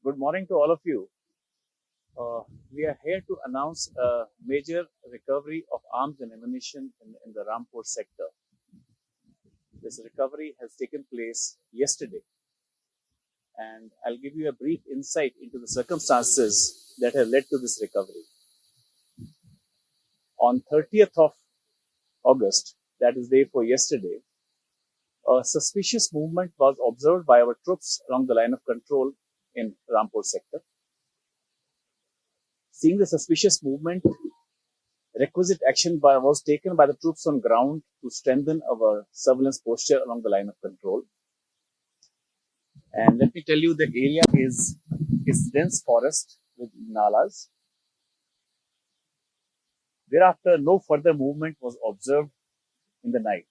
Good morning to all of you. We are here to announce a major recovery of arms and ammunition in the Rampur sector. This recovery has taken place yesterday, and I'll give you a brief insight into the circumstances that have led to this recovery. On 30th of August, that is day for yesterday, a suspicious movement was observed by our troops along the line of control in Rampur sector. Seeing the suspicious movement, requisite action was taken by the troops on ground to strengthen our surveillance posture along the line of control. And let me tell you, the area is dense forest with nalas. Thereafter, no further movement was observed in the night.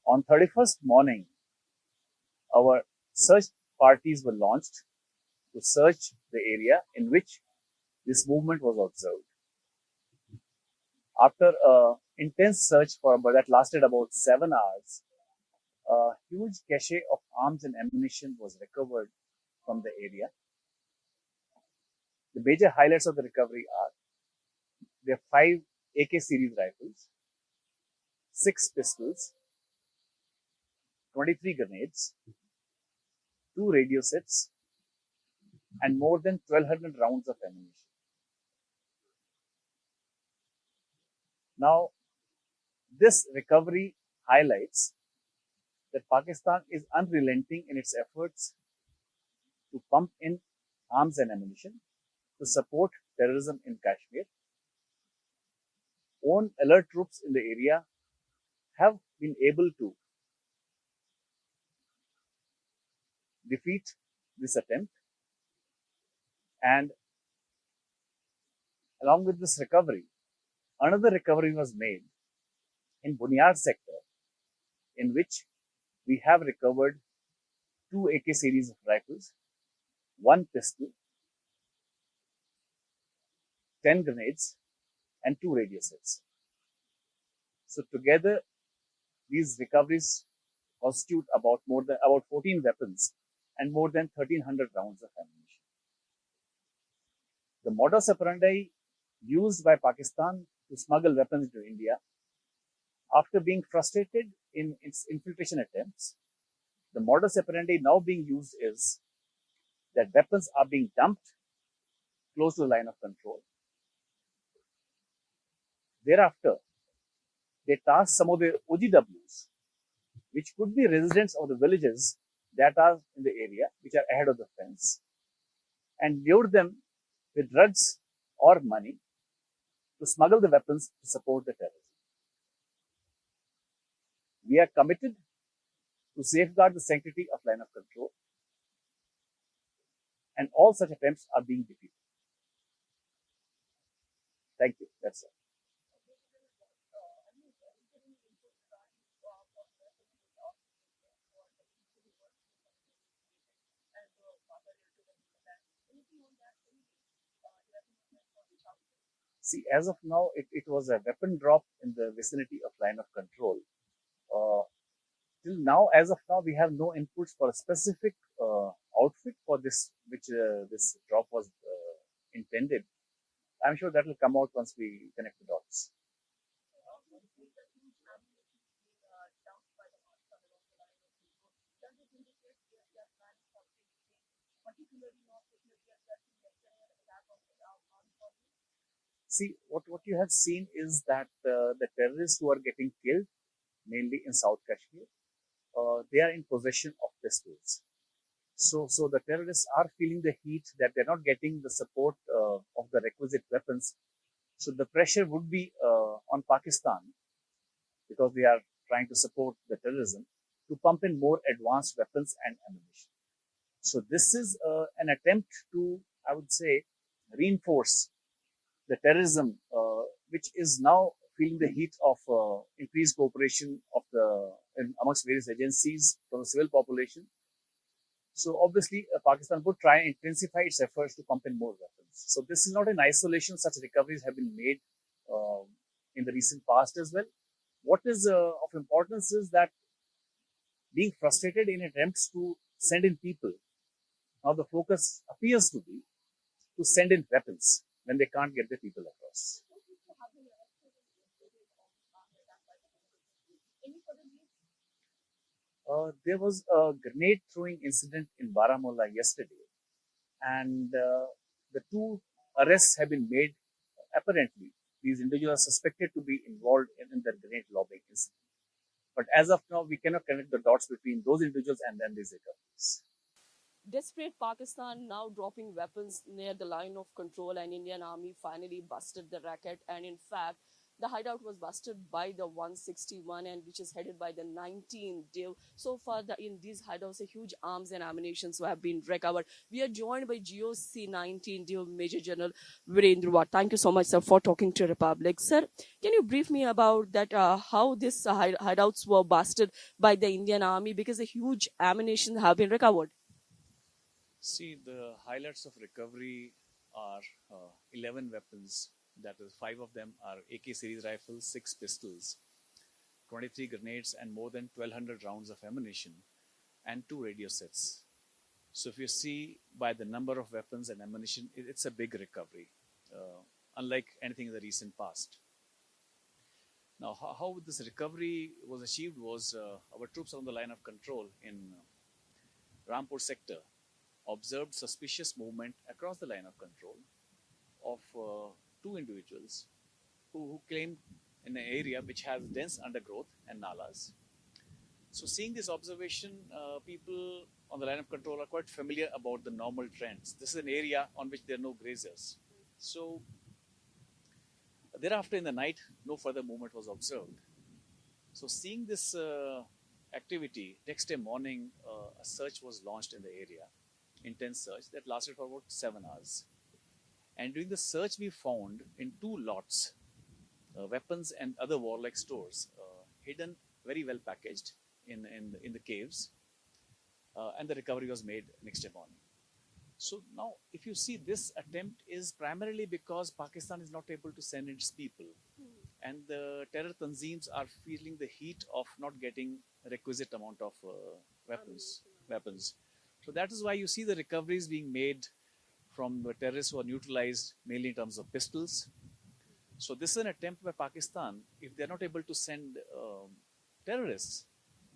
On 31st morning, our search parties were launched to search the area in which this movement was observed. After an intense search that lasted about 7 hours, a huge cache of arms and ammunition was recovered from the area. The major highlights of the recovery are there are 5 AK series rifles, 6 pistols, 23 grenades, 2 radio sets, and more than 1,200 rounds of ammunition. Now, this recovery highlights that Pakistan is unrelenting in its efforts to pump in arms and ammunition to support terrorism in Kashmir. Own alert troops in the area have been able to defeat this attempt, and along with this recovery, another recovery was made in Bunyad sector, in which we have recovered 2 AK series of rifles, 1 pistol, 10 grenades, and 2 radio sets. So together, these recoveries constitute about 14 weapons and more than 1,300 rounds of ammunition. The modus operandi used by Pakistan to smuggle weapons into India, after being frustrated in its infiltration attempts, the modus operandi now being used is that weapons are being dumped close to the line of control. Thereafter, they task some of the OGWs, which could be residents of the villages that are in the area, which are ahead of the fence, and lure them with drugs or money to smuggle the weapons to support the terrorism. We are committed to safeguard the sanctity of line of control, and all such attempts are being defeated. Thank you. That's all. See, as of now, it was a weapon drop in the vicinity of line of control. Till now, as of now, we have no inputs for a specific outfit for this, which this drop was intended. I'm sure that will come out once we connect the dots. See, what you have seen is that the terrorists who are getting killed, mainly in South Kashmir, they are in possession of pistols. So the terrorists are feeling the heat that they're not getting the support of the requisite weapons. So the pressure would be on Pakistan, because they are trying to support the terrorism, to pump in more advanced weapons and ammunition. So this is an attempt to, I would say, reinforce the terrorism, which is now feeling the heat of increased cooperation of amongst various agencies from the civil population. So obviously, Pakistan would try and intensify its efforts to pump in more weapons. So this is not in isolation. Such recoveries have been made in the recent past as well. What is of importance is that being frustrated in attempts to send in people Now the focus appears to be to send in weapons when they can't get the people across. There was a grenade throwing incident in Baramulla yesterday, and the two arrests have been made. Apparently, these individuals are suspected to be involved in the grenade lobbing incident. But as of now, we cannot connect the dots between those individuals and then these recoveries. Desperate Pakistan now dropping weapons near the line of control, and Indian army finally busted the racket. And in fact, the hideout was busted by the 161, and which is headed by the 19 deal. So far, in these hideouts, a huge arms and ammunition have been recovered. We are joined by GOC 19 deal Major General Virendra Watt. Thank you so much, sir, for talking to Republic. Sir, can you brief me about that? How these hideouts were busted by the Indian army, because a huge ammunition have been recovered. See, the highlights of recovery are 11 weapons. That is, 5 of them are AK series rifles, 6 pistols, 23 grenades, and more than 1,200 rounds of ammunition, and 2 radio sets. So, if you see by the number of weapons and ammunition, it's a big recovery, unlike anything in the recent past. Now, how this recovery was achieved was our troops on the line of control in Rampur sector observed suspicious movement across the line of control of 2 individuals who claimed in an area which has dense undergrowth and nalas. So, seeing this observation, people on the line of control are quite familiar about the normal trends. This is an area on which there are no grazers. So, thereafter in the night, no further movement was observed. So, seeing this activity, next day morning, a search was launched in the area, intense search that lasted for about 7 hours. And during the search, we found in 2 lots weapons and other warlike stores hidden, very well packaged in the caves, and the recovery was made next day morning. So now, if you see, this attempt is primarily because Pakistan is not able to send its people, and the terror tanzeems are feeling the heat of not getting a requisite amount of weapons. So that is why you see the recoveries being made from the terrorists who are neutralized, mainly in terms of pistols. So this is an attempt by Pakistan, if they're not able to send terrorists,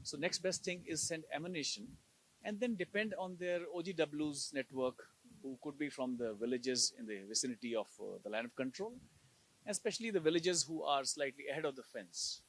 so next best thing is send ammunition and then depend on their OGW's network, who could be from the villages in the vicinity of the line of control, especially the villages who are slightly ahead of the fence.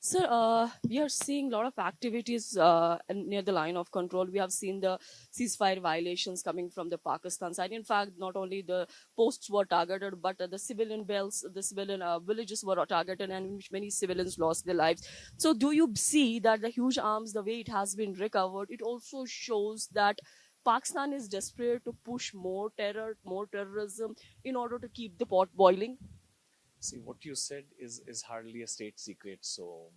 Sir, we are seeing a lot of activities near the line of control. We have seen the ceasefire violations coming from the Pakistan side. In fact, not only the posts were targeted, but the civilian belts, the civilian villages were targeted, and in which many civilians lost their lives. So, do you see that the huge arms, the way it has been recovered, it also shows that Pakistan is desperate to push more terror, more terrorism in order to keep the pot boiling? See, what you said is hardly a state secret. So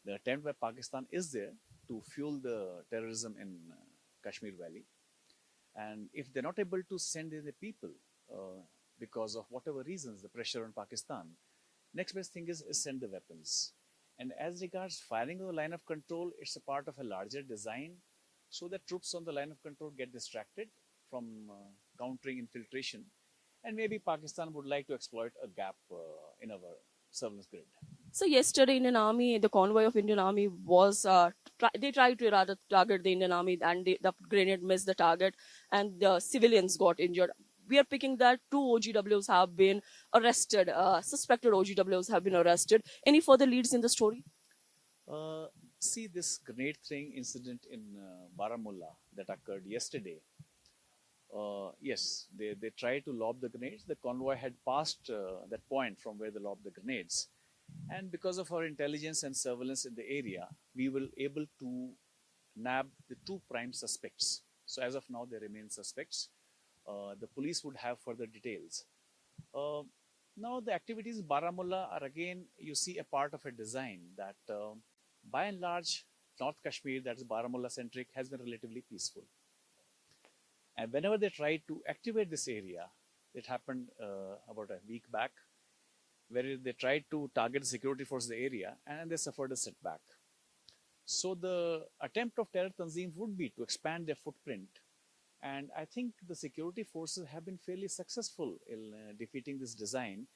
the attempt by Pakistan is there to fuel the terrorism in Kashmir Valley. And if they're not able to send in the people because of whatever reasons, the pressure on Pakistan, next best thing is send the weapons. And as regards firing on the line of control, it's a part of a larger design so that troops on the line of control get distracted from countering infiltration. And maybe Pakistan would like to exploit a gap in our surveillance grid. So yesterday, Indian Army, the convoy of Indian Army was they tried to rather target the Indian Army, and the grenade missed the target, and the civilians got injured. We are picking that 2 OGWs have been arrested, suspected OGWs have been arrested. Any further leads in the story? See, this grenade throwing incident in Baramulla that occurred yesterday. Yes, they tried to lob the grenades. The convoy had passed that point from where they lobbed the grenades. And because of our intelligence and surveillance in the area, we were able to nab the 2 prime suspects. So as of now, they remain suspects. The police would have further details. Now, the activities in Baramulla are again, you see, a part of a design that by and large, North Kashmir, that is Baramulla centric, has been relatively peaceful. And whenever they tried to activate this area, it happened about a week back, where they tried to target the security force of the area and they suffered a setback. So the attempt of terror tanzeem would be to expand their footprint And I think the security forces have been fairly successful in defeating this design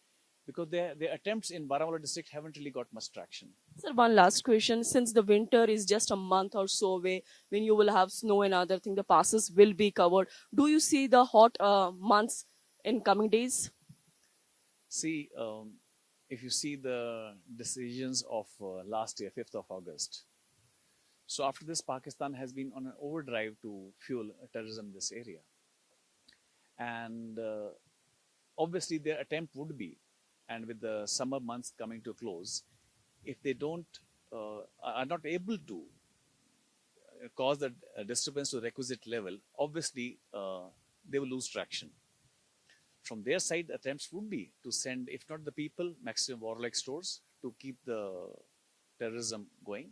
because their attempts in Baramulla district haven't really got much traction. Sir, one last question. Since the winter is just a month or so away, when you will have snow and other thing, the passes will be covered. Do you see the hot months in coming days? See, if you see the decisions of last year, 5th of August. So after this, Pakistan has been on an overdrive to fuel terrorism in this area. And obviously their attempt would be, and with the summer months coming to a close, if they don't are not able to cause the disturbance to requisite level, obviously they will lose traction. From their side, the attempts would be to send, if not the people, maximum warlike stores to keep the terrorism going.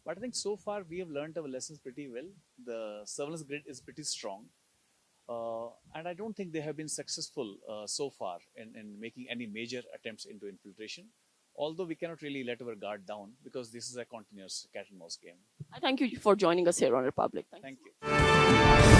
But I think so far we have learned our lessons pretty well. The surveillance grid is pretty strong. And I don't think they have been successful so far in making any major attempts into infiltration. Although we cannot really let our guard down because this is a continuous cat and mouse game. I thank you for joining us here on Republic. Thank you. Thank you.